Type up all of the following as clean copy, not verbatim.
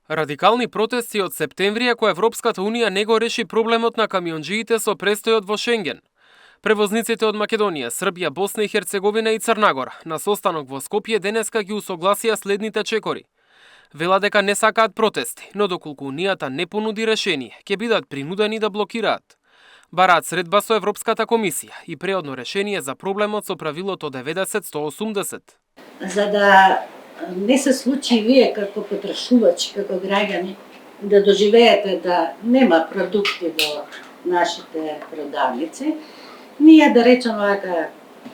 Радикални протести од септември ако Европската Унија не го реши проблемот на камионџиите со престојот во Шенген. Превозниците од Македонија, Србија, Босна и Херцеговина и Црна Гора на состанок во Скопје денеска ги усогласија следните чекори. Вела дека не сакаат протести, но доколку Унијата не понуди решение, ќе бидат принудени да блокираат. Бараат средба со Европската комисија и преодно решение за проблемот со правилото 90-180. За да не се случи вие како потрошувачи, како граѓани, да доживеете да нема продукти во нашите продавници, ние да речеме вака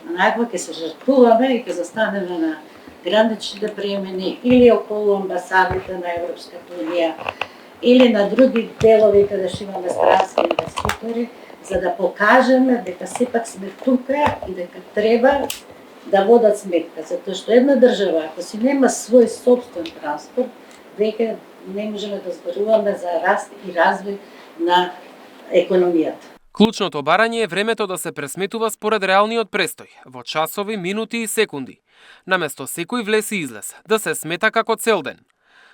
ќе се жртвуваме и ќе застанеме на граничните премини или околу амбасадите на Европската Унија или на други делови каде што имаме странски инвеститори, за да покажеме дека сепак сме тука и дека треба да водат сметка, затоа што една држава, ако си нема свој собствен транспорт, веќе не можеме да зборуваме за раст и развој на економијата. Клучното барање е времето да се пресметува според реалниот престој, во часови, минути и секунди, наместо секој влез и излез, да се смета како цел ден.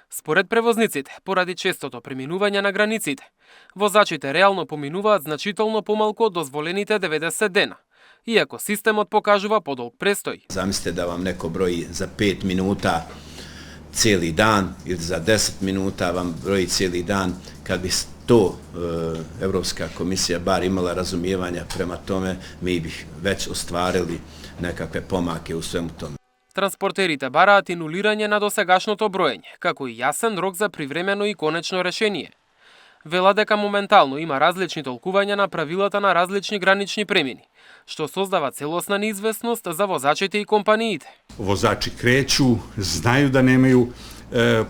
Според превозниците, поради честото преминување на границите, возачите реално поминуваат значително помалку од дозволените 90 дена, иако системот покажува подолг престој. Замислите да вам неко брои за 5 минута цели дан или за 10 минута вам брои цели дан, kad bi to Evropska komisija bar imala razumijevanja prema tome, mi bih već ostvarili nekakve pomake u svemu tome. Транспортерите бараат инулирање на досегашното броење, како и јасен рок за привремено и конечно решение. Вела дека моментално има различни толкувања на правилата на различни гранични премини, што создава целосна неизвестност за возачите и компаниите. Возачи kreću, znaju da nemaju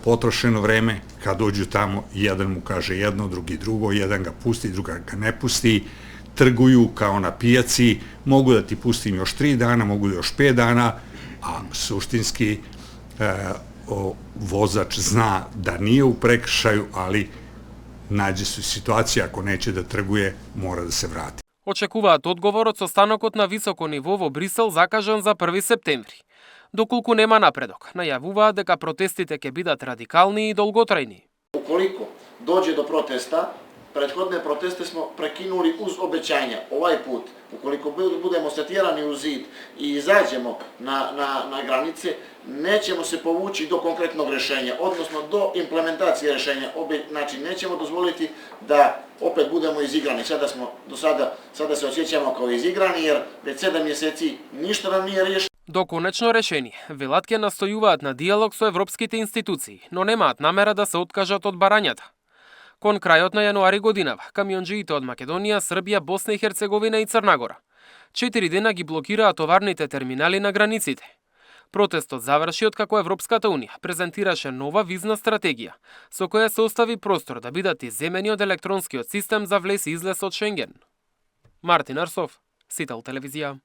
potrošeno vreme, kad dođu tamo, jedan mu kaže jedno, drugi drugo, jedan ga pusti, druga ga ne pusti, trguju kao na pijaci, mogu da ti pustim još 3 dana, mogu još 5 dana, a suštinski vozač zna da nije u prekršaju, ali nađe se situacija, ako neće da trguje, mora da se vrati. Очекуваат одговор од состанокот на високо ниво во Брисел закажан за 1 септември. Доколку нема напредок, најавуваат дека протестите ќе бидат радикални и долготрајни. Ukoliko dođe do protesta, prethodne proteste smo prekinuli uz obećanja. Ovaj put, ukoliko budemo satjerani u zid i izađemo na granice, nećemo se povući do konkretnog rešenja, odnosno do implementacije rešenja. Znači, nećemo dozvoliti da opet budemo izigrani. Sada se osjećamo kao izigrani, jer već 7 mjeseci ništa nam nije riješeno. До конечно решение, велат ќе настојуваат на диалог со европските институции, но немаат намера да се откажат од барањата. Кон крајот на јануари годинава, камионџиите од Македонија, Србија, Босна и Херцеговина и Црна Гора 4 дена ги блокираат товарните терминали на границите. Протестот заврши откако Европската Унија презентираше нова визна стратегија, со која се остави простор да бидат изземени од електронскиот систем за влез и излез од Шенген. Мартин Арсов, Сител телевизија.